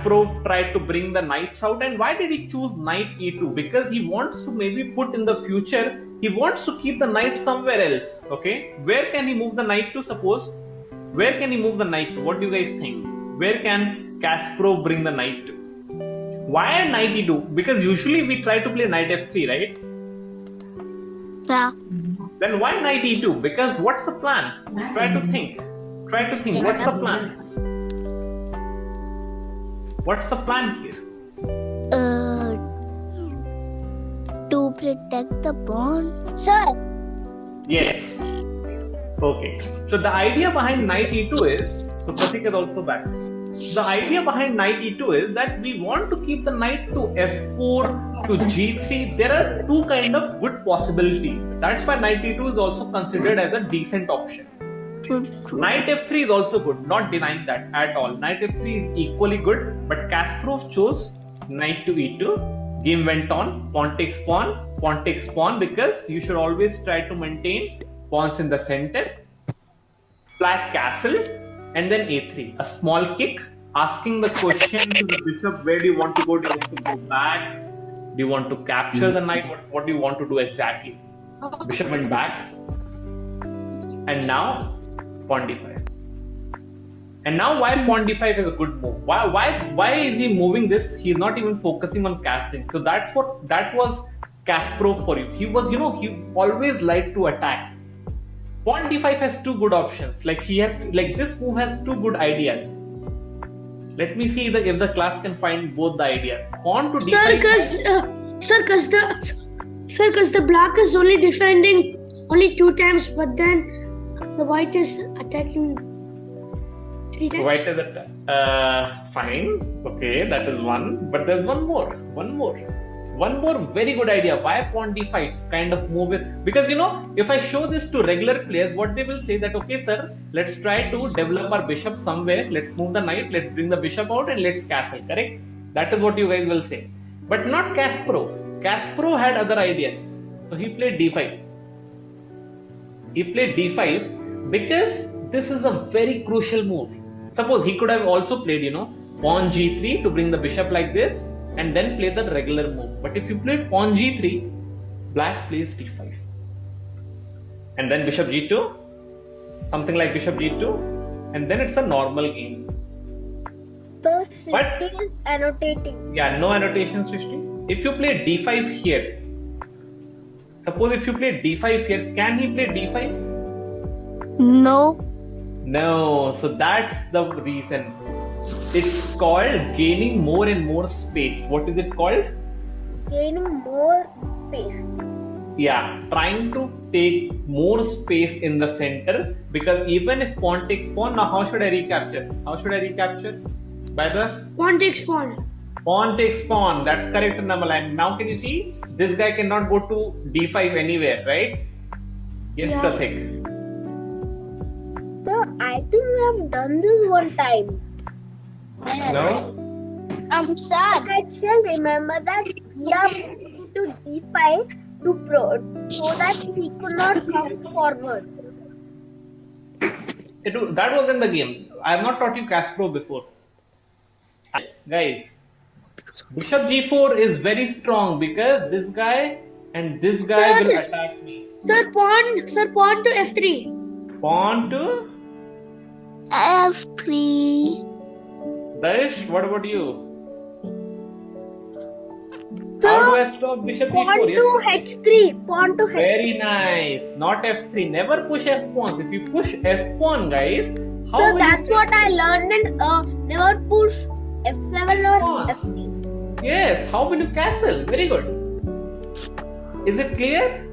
Kasparov tried to bring the knights out. And why did he choose knight e2? Because he wants to maybe put in the future, he wants to keep the knight somewhere else. Okay, where can he move the knight to? Suppose, where can he move the knight to? What do you guys think? Where can Kasparov bring the knight to? Why knight e2? Because usually we try to play knight f3, right? Yeah. Then why knight e2? Because what's the plan? Try to think. What's the plan? What's the plan here? To protect the pawn. Sir. Yes. Okay. So the idea behind knight e2 is, so Pratik is also back. The idea behind knight e2 is that we want to keep the knight to f4, to g3. There are two kind of good possibilities. That's why knight e2 is also considered as a decent option. Knight f3 is also good, not denying that at all. Knight f3 is equally good, but Kasparov chose knight to e2. Game went on, pawn takes pawn, because you should always try to maintain pawns in the center. Black castle, and then a3. A small kick, asking the question to the bishop, where do you want to go? Do you want to go back? Do you want to capture the knight? What do you want to do exactly? Bishop went back. And now, pawn d5. And now why pawn d5 is a good move? Why is he moving this? He's not even focusing on castling. So that was Kasparov for you. He was, he always liked to attack. Pawn d5 has two good options. This move has two good ideas. Let me see if the class can find both the ideas. Pawn to d5. Sir, because the black is only defending only 2 times, but then the white is attacking 3 times. White is fine. Okay, that is one. But there's one more very good idea. Why pawn d5 kind of move it? Because if I show this to regular players, what they will say that, okay sir, let's try to develop our bishop somewhere, let's move the knight, let's bring the bishop out and let's castle, correct? That is what you guys will say. But not Kasparov. Kasparov had other ideas. So he played d5. He played d5 because this is a very crucial move. Suppose he could have also played, pawn g3 to bring the bishop like this, and then play the regular move. But if you play pawn g3, black plays d5. And then bishop g2, something like bishop g2, and then it's a normal game. So Srishti is annotating. Yeah, no annotation, Srishti. If you play d5 here, suppose if you play d5 here, can he play d5? No. So that's the reason. It's called gaining more and more space. What is it called? Gaining more space. Yeah, trying to take more space in the center, because even if pawn takes pawn, now how should I recapture? By the Pawn takes pawn. Pawn takes pawn. That's correct, Namal. And now can you see? This guy cannot go to d5 anywhere, right? Yes, Yeah. Pratik. So I think we have done this one time. No? I'm sad. I shall remember that we have to d5 so that he could not come forward. That was in the game. I have not taught you Kasparov before. Guys, bishop g4 is very strong because this guy and this guy will attack me. Sir, pawn to f3. Pawn to f3. Dash, what about you? How do I stop bishop Pawn e4? to h3. Pawn to h3. Very nice. Not f3. Never push f pawns. If you push f pawn, guys, how So will that's you what I learned in never push f7 or f3. Yes. How will you castle? Very good. Is it clear?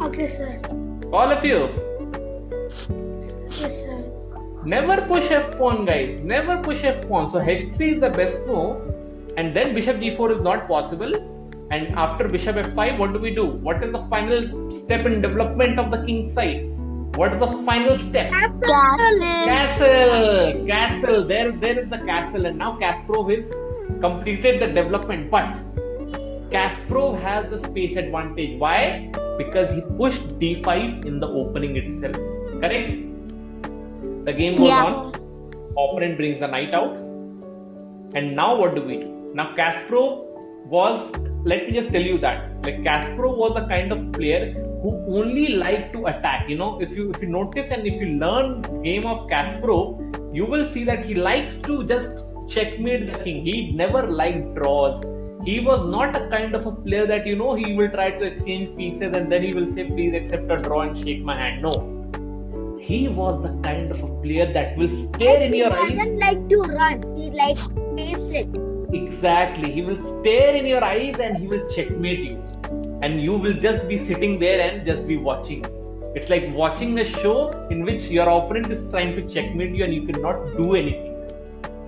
Okay, sir. All of you. Yes, sir. Never push f pawn, guys. Never push f pawn. So h3 is the best move. And then bishop g4 is not possible. And after bishop f5, what do? What is the final step in development of the king side? What is the final step? Castle. Castle. There is the castle. And now Kasparov has completed the development. But Kasparov has the space advantage. Why? Because he pushed d5 in the opening itself. Correct? The game goes on. Opponent brings the knight out. And now what do we do? Now Kasparov was, let me just tell you that, like Kasparov was a kind of player who only liked to attack. You know, if you notice and if you learn game of Kasparov, you will see that he likes to just checkmate the king. He never liked draws. He was not a kind of a player that, you know, he will try to exchange pieces and then he will say, please accept a draw and shake my hand. No. He was the kind of a player that will stare in your eyes. He doesn't like to run. He likes to face it. Exactly. He will stare in your eyes and he will checkmate you. And you will just be sitting there and just be watching. It's like watching a show in which your opponent is trying to checkmate you and you cannot do anything.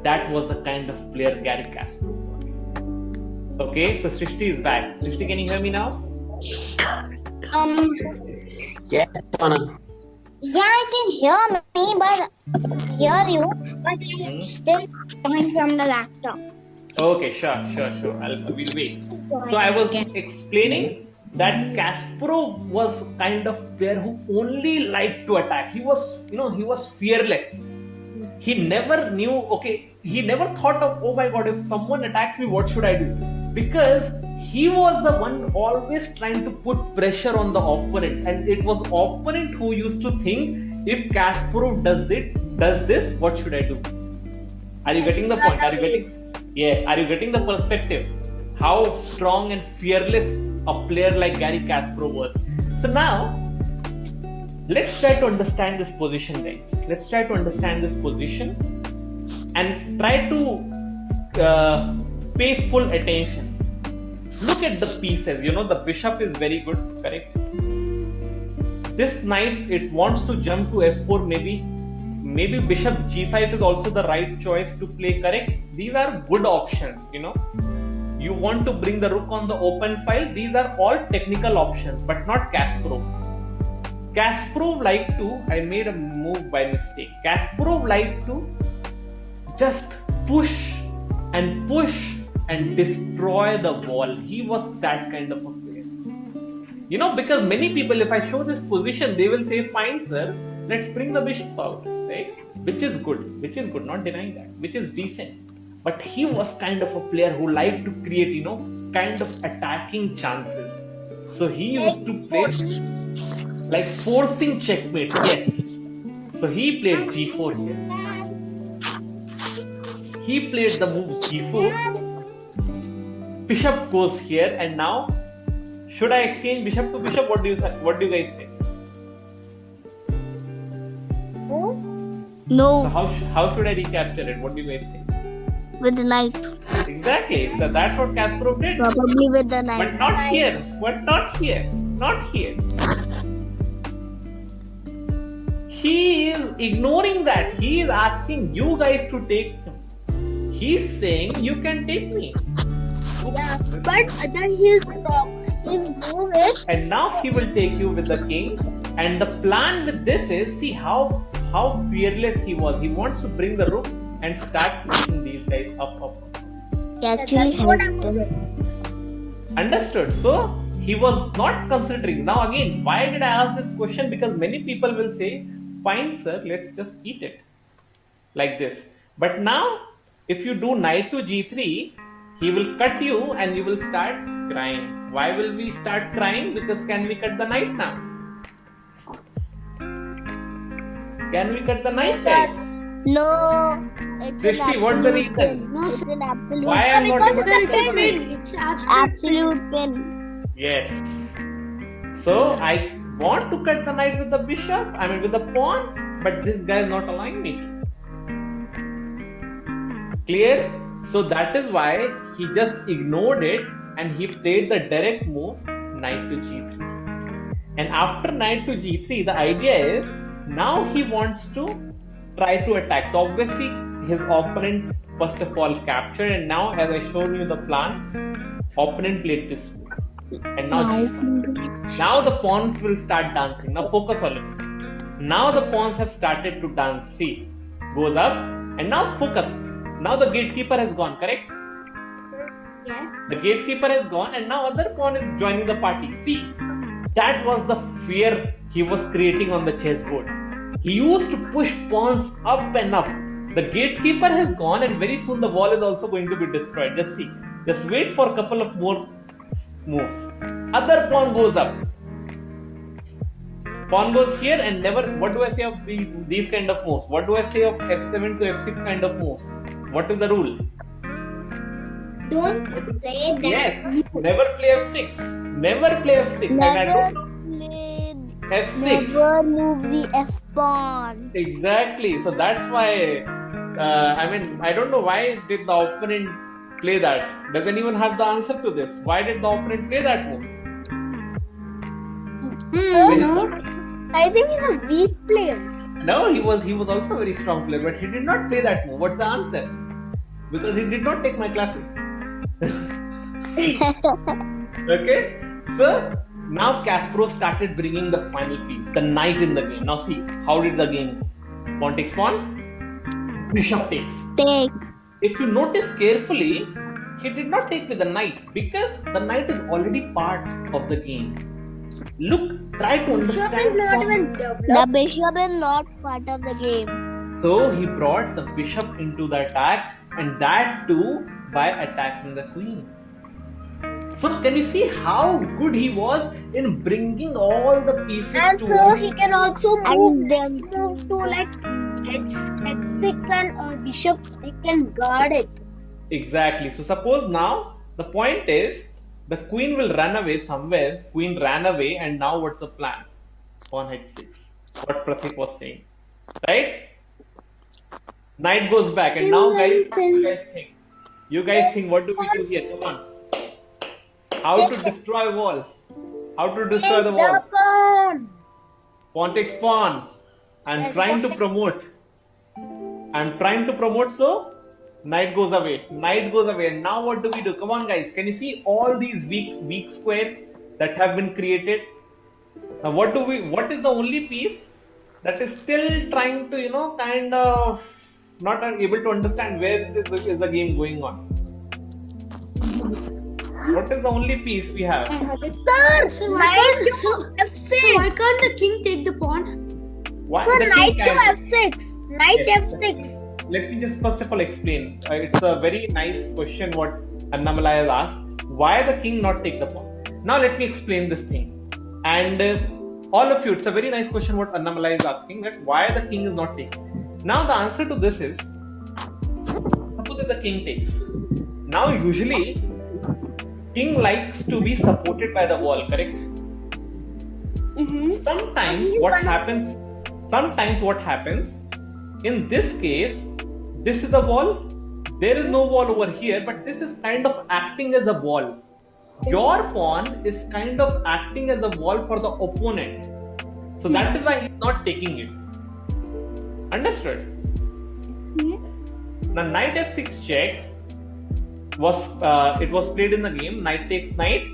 That was the kind of player Garry Kasparov was. Okay, so Srishti is back. Srishti, can you hear me now? Yes, Anna. Yeah, I can hear me, but hear you, but I'm still coming from the laptop. Okay, sure. We'll wait. So I was explaining that Kasparov was kind of player who only liked to attack. He was, he was fearless. He never knew, he never thought of, oh my God, if someone attacks me, what should I do? Because he was the one always trying to put pressure on the opponent, and it was opponent who used to think, if Kasparov does this, what should I do? Are you getting the point? Are you getting the perspective? How strong and fearless a player like Garry Kasparov was. So now, let's try to understand this position, guys. Let's try to understand this position and try to pay full attention. Look at the pieces. The bishop is very good, correct? This knight, it wants to jump to f4 maybe. Maybe bishop g5 is also the right choice to play, correct? These are good options, You want to bring the rook on the open file. These are all technical options, but not Kasparov. Kasparov liked to, I made a move by mistake. Kasparov liked to just push and destroy the wall. He was that kind of a player. Because many people, if I show this position, they will say, fine sir, let's bring the bishop out, right? Which is good, not denying that, which is decent. But he was kind of a player who liked to create, kind of attacking chances. So he used to play like forcing checkmate, yes. So he played g4 here. He played the move g4. Bishop goes here, and now should I exchange bishop to bishop? What do you guys say? No. So how should I recapture it? What do you guys think? With the knight. Exactly. So that's what Kasparov did. Probably with the knight. But not here. Not here. He is ignoring that. He is asking you guys to take him. He's saying you can take me. Yeah, but then his move is. And now he will take you with the king. And the plan with this is, see how fearless he was. He wants to bring the rook and start pushing these guys up. Actually, Understood. So he was not considering. Now again, why did I ask this question? Because many people will say, fine sir, let's just eat it. Like this. But now, if you do knight to g3, he will cut you and you will start crying. Why will we start crying? Because can we cut the knight now? Can we cut the knight, guys? No. Srishti, what's the reason? No, It's an absolute. Why I'm not able to Sir, it's a cut the pin. knight? It's Absolute pin. Yes. So I want to cut the knight with the bishop, with the pawn, but this guy is not allowing me to. Clear? So that is why he just ignored it and he played the direct move knight to g3. And after knight to g3, the idea is now he wants to try to attack. So obviously his opponent first of all captured, and now as I showed you the plan, opponent played this move. And now g5. Now the pawns will start dancing. Now focus on it. Now the pawns have started to dance. See, goes up and now focus. Now the gatekeeper has gone, correct? Yes. The gatekeeper has gone and now other pawn is joining the party. See, that was the fear he was creating on the chessboard. He used to push pawns up and up. The gatekeeper has gone, and very soon the wall is also going to be destroyed. Just see. Just wait for a couple of more moves. Other pawn goes up. Pawn goes here, and never. What do I say of these kind of moves? What do I say of f7 to f6 kind of moves? What is the rule? Don't say that. Yes. Never play f6. Never play f6. And I don't know. F6. Never move the f pawn. Exactly. So that's why. I don't know why did the opponent play that. Does anyone have the answer to this? Why did the opponent play that move? No. I think he's a weak player. No, he was also a very strong player, but he did not play that move. What's the answer? Because he did not take my classes. Okay, so now Kasparov started bringing the final piece, the knight in the game. Now see, how did the game? Pawn takes pawn, bishop takes. Take. If you notice carefully, he did not take with the knight because the knight is already part of the game. Look, try to understand. Bishop is not even developed. The bishop is not part of the game. So he brought the bishop into the attack, and that too by attacking the queen. So can you see how good he was in bringing all the pieces And to so he can also move to like h6 and bishop. He can guard it. Exactly. So suppose now the point is the queen will run away somewhere. Queen ran away, and now what's the plan? Pawn h6. What Pratik was saying, right? Knight goes back, and now guys, you guys think what do we do here? Come on. How to destroy wall? How to destroy the wall? Pawn takes pawn. I'm trying to promote. So knight goes away. And now what do we do? Come on, guys. Can you see all these weak squares that have been created? Now what is the only piece that is still trying to, kind of not able to understand where is the game going on? What is the only piece we have? So why can't the king take the pawn? Why? So The knight king to can. f6. Knight Yes. f6. Let me just first of all explain. It's a very nice question what Annamalai has asked. Why the king not take the pawn? Now let me explain this thing. And all of you, it's a very nice question what Annamalai is asking, that why the king is not taking. Now the answer to this is, suppose that the king takes. Now usually, king likes to be supported by the wall, correct? Sometimes what happens, in this case, this is the wall, there is no wall over here, but this is kind of acting as a wall. Your pawn is kind of acting as a wall for the opponent. So that is why he's not taking it. Understood? Now knight f6 check was played in the game. Knight takes knight,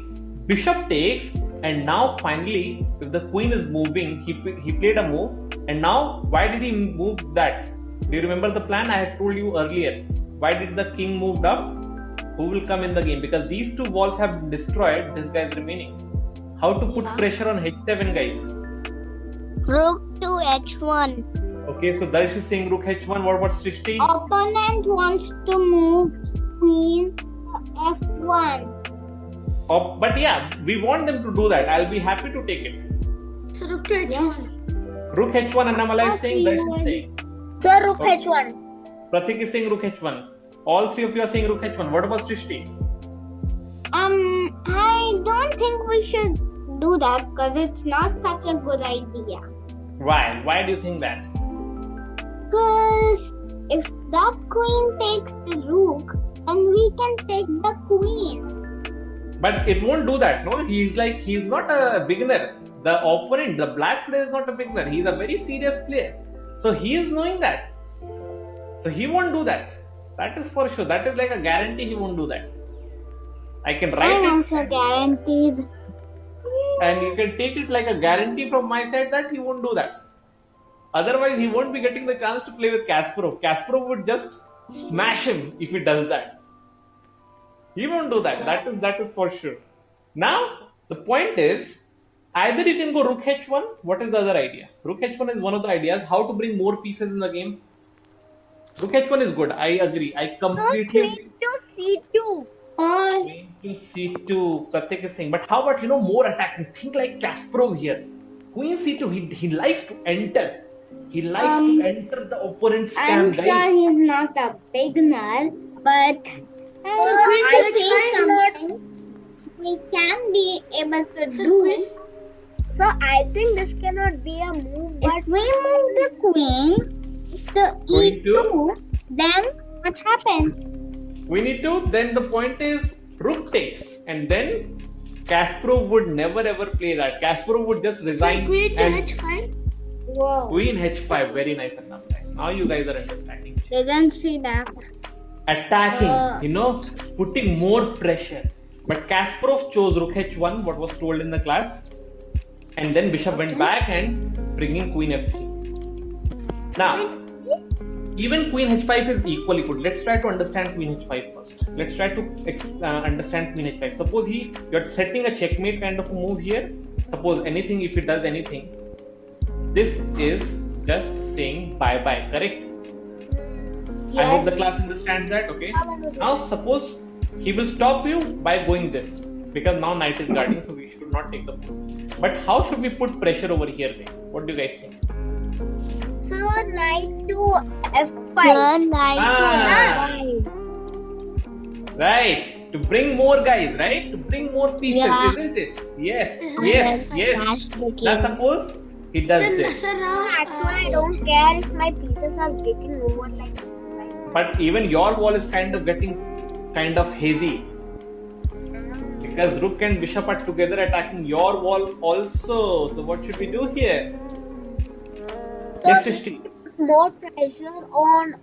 bishop takes, and now finally, if the queen is moving, he played a move. And now, why did he move that? Do you remember the plan I had told you earlier? Why did the king move up? Who will come in the game? Because these two walls have been destroyed. This guy is remaining. How to put pressure on h7, guys? Rook to h1. Okay, so Darsh is saying rook h1. What about Srishti? Opponent wants to move queen to f1. Oh, but yeah, we want them to do that. I'll be happy to take it. So rook to h1. Rook h1, Annamalai is saying, Darsh is saying. So rook h1. Pratik is saying rook h1. All three of you are saying rook h1. What about Srishti? I don't think we should do that because it's not such a good idea. Why? Why do you think that? Because if that queen takes the rook, then we can take the queen. But it won't do that, no? He's not a beginner. The opponent, the black player is not a beginner. He's a very serious player. So he is knowing that. So he won't do that. That is for sure. That is like a guarantee he won't do that. I can write it. Also guaranteed. And you can take it like a guarantee from my side that he won't do that. Otherwise, he won't be getting the chance to play with Kasparov. Kasparov would just smash him if he does that. He won't do that. That is for sure. Now, the point is, either you can go rook h1. What is the other idea? Rook h1 is one of the ideas. How to bring more pieces in the game? Rook h1 is good. I agree. I completely agree. Queen to c2. Queen to c2. Pratik is saying. But how about, more attacking? Think like Kasparov here. Queen c2. He likes to enter. He likes to enter the opponent's camp. I'm sure he's not a beginner, but I think something we can be able to do. So I think this cannot be a move. But if we move the queen to e2, then what happens? Queen e2. Then the point is rook takes, and then Kasparov would never ever play that. Kasparov would just resign. Queen to and h5. Whoa! Queen h5. Very nice enough. Now you guys are understanding. Didn't see that. Attacking, putting more pressure. But Kasparov chose rook h1, what was told in the class, and then bishop went back and bringing queen f3. Now, even queen h5 is equally good. Let's try to understand queen h5 first. Let's try to understand queen h5. Suppose you're setting a checkmate kind of a move here. Suppose anything, if it does anything, this is just saying bye-bye, correct? Yes. I hope the class understands that, okay? Now suppose he will stop you by going this, because now knight is guarding, so we should not take the move. But how should we put pressure over here, guys? What do you guys think? So knight to f5. Right, to bring more guys, right? To bring more pieces, isn't it? Yes. Now suppose he does this. Actually, I don't care if my pieces are getting over like this. But even your wall is kind of getting kind of hazy, because rook and bishop are together attacking your wall also. So what should we do here? So yes, Srishti. More pressure on.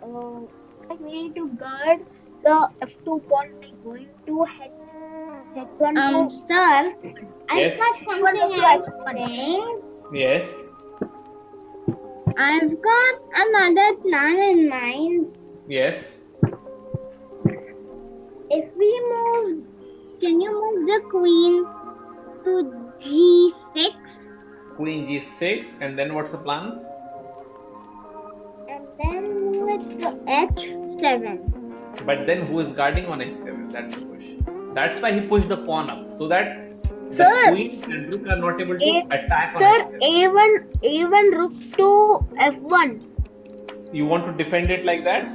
We need to guard the f2 pawn by going to h1. Sir, I've got something I'm saying. Yes. I've got another plan in mind. Yes. If we move, can you move the queen to g6? Queen g6, and then what's the plan? And then move it to h7. But then who is guarding on h7? That's the question. That's why he pushed the pawn up, so that the queen and rook are not able to attack on h7. A1 rook to f1. You want to defend it like that?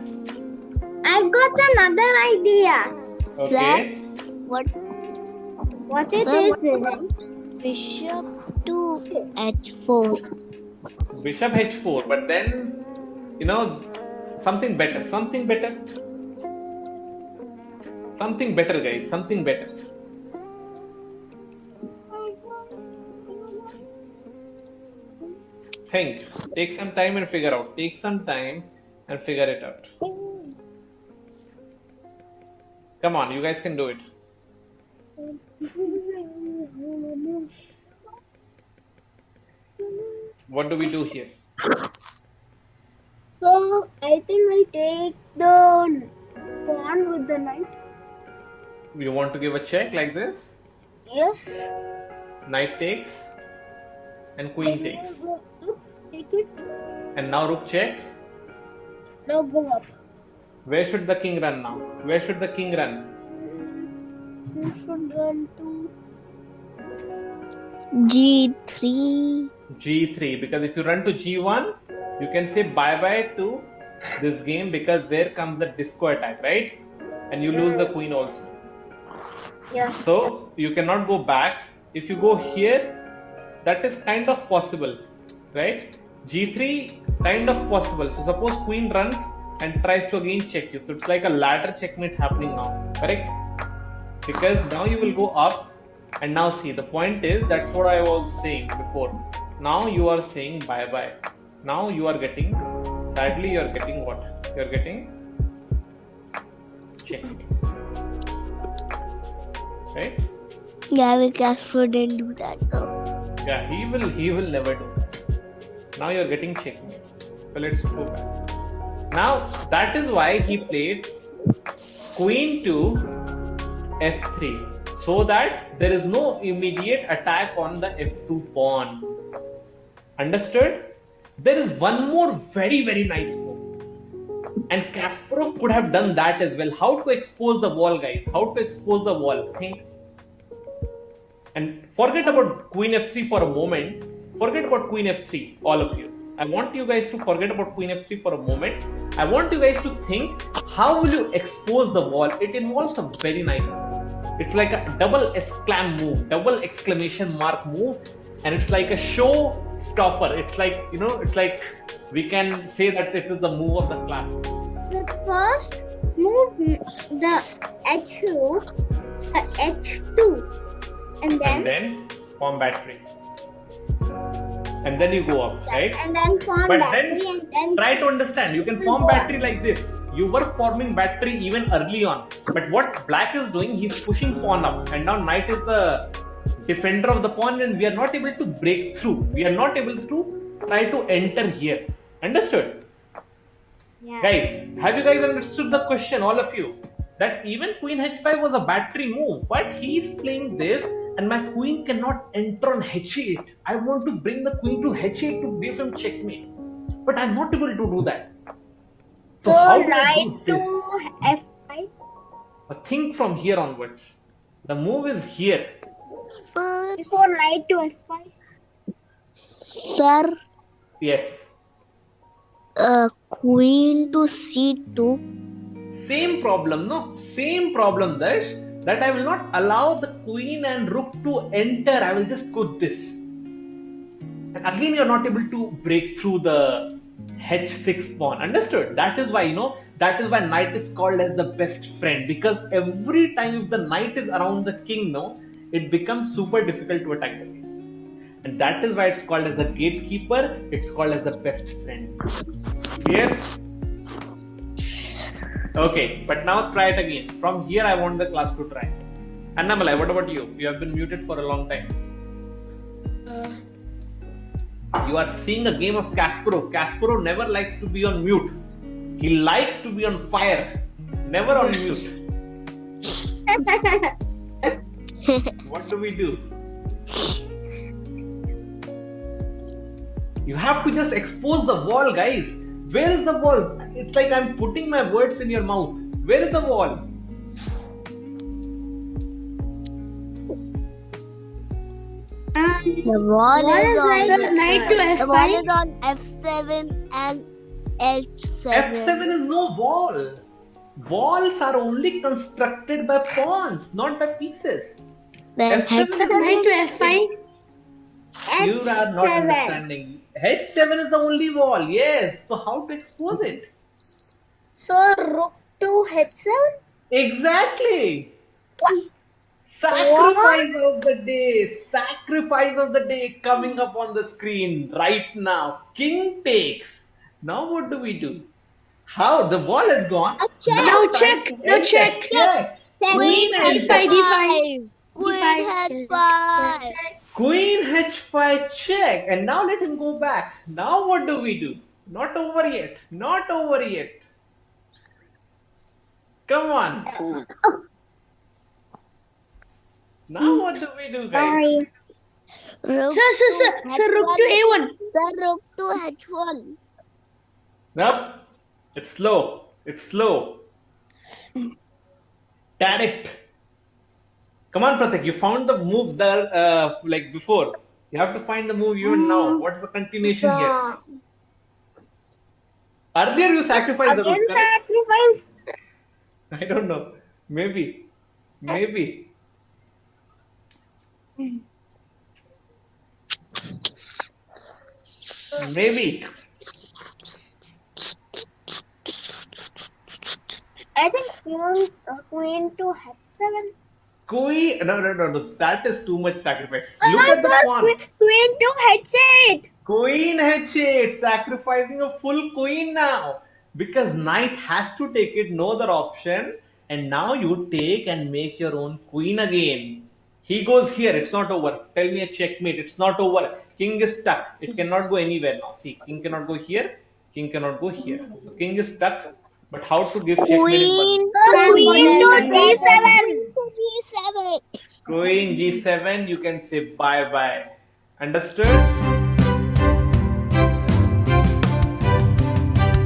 I've got another idea. Okay. What it is? Bishop to h4. Bishop h4, but then, something better, guys, something better. Think, take some time and figure out. Take some time and figure it out. Come on, you guys can do it. What do we do here? So, I think we'll take the pawn with the knight. You want to give a check like this? Yes. Knight takes and queen takes. Take it. And now rook check. Now go up. Where should the king run now? Where should the king run? You should run to g3. G3, because if you run to G1, you can say bye-bye to this game, because there comes the disco attack, right? And you lose the queen also. Yeah. So you cannot go back. If you go here, that is kind of possible, right? G3, kind of possible. So suppose queen runs and tries to again check you. So it's like a ladder checkmate happening now, correct? Because now you will go up, and now see, the point is, that's what I was saying before. Now you are saying bye-bye. Now you are getting, sadly you are getting what? You are getting checkmate. Right? Garry Kasparov didn't do that though. Yeah, he will never do that. Now you are getting checkmate. So let's go back. Now that is why he played queen to f3, so that there is no immediate attack on the f2 pawn. Understood? There is one more very, very nice move. And Kasparov could have done that as well. How to expose the wall, guys? How to expose the wall? Think. And forget about Queen F3 for a moment. Forget about Queen F3, all of you. I want you guys to forget about Queen F3 for a moment. I want you guys to think, how will you expose the wall? It involves a very nice move. It's like a double exclam move, double exclamation mark move, and it's like a showstopper. It's like, you know, it's like we can say that this is the move of the class. The first move the H rook, the H2, and then form battery. And then you go up, right? And then form But battery then and then try to understand, you can form battery like this. You were forming battery even early on. But what black is doing, he's pushing pawn up. And now knight is the defender of the pawn and we are not able to break through. We are not able to try to enter here. Understood? yeah. Guys, have you guys understood the question, all of you? That even Queen H5 was a battery move, but he's playing this and my queen cannot enter on H8. I want to bring the queen to H8 to give him checkmate, but I'm not able to do that. So how do I do knight this? to F5. But think from here onwards. The move is here. Sir, Before knight to F5. sir, Yes. queen to C2. Same problem, no? Same problem, Dash. That I will not allow the queen and rook to enter. I will just put this. And again, you're not able to break through the H6 pawn. Understood? That is why, you know, that is why knight is called as the best friend. Because every time if the knight is around the king, no, it becomes super difficult to attack the king. And that is why it's called as the gatekeeper. It's called as the best friend. Clear? Okay, but now try it again. From here, I want the class to try. Annamalai, what about you? You have been muted for a long time. You are seeing a game of Kasparov. Kasparov never likes to be on mute. He likes to be on fire, never on mute. What do we do? You have to just expose the wall, guys. Where is the wall? It's like I'm putting my words in your mouth. Where is the wall? The wall is on Sir, knight to the wall is F5. on F7 and H7. F7 is no wall. Walls are only constructed by pawns, not by pieces. Then F7 is Knight to F5. You are not understanding. H7 is the only wall, yes. So how to expose it? So rook to H7? Exactly. What? Sacrifice of the day. Sacrifice of the day coming up on the screen right now. King takes. Now what do we do? How? The wall is gone. check. Now check. Now check. Check. Queen D5, H5. D5. Queen D5. H5. Queen H5 check. And now let him go back. Now what do we do? Not over yet. Not over yet. Come on. Now what do we do, guys? Sorry. Rook Sir, rook to A1. Sir, rook to H1. Nope. It's slow. It's slow. Direct. Come on, Pratik. You found the move there like before. You have to find the move even now. What's the continuation here? Earlier you sacrificed the rook, Again correct? sacrifice. I don't know. Maybe. Maybe. Maybe. I think queen to H7. Queen. No. That is too much sacrifice. Look at the pawn. Queen to H8. Queen H8. Sacrificing a full queen now. Because knight has to take it. No other option. And now you take and make your own queen again. He goes here. It's not over. Tell me a checkmate. It's not over. King is stuck. It cannot go anywhere now. See, king cannot go here. King cannot go here. So king is stuck. But how to give checkmate? Queen to G7. G7. Queen G7. You can say bye bye. Understood?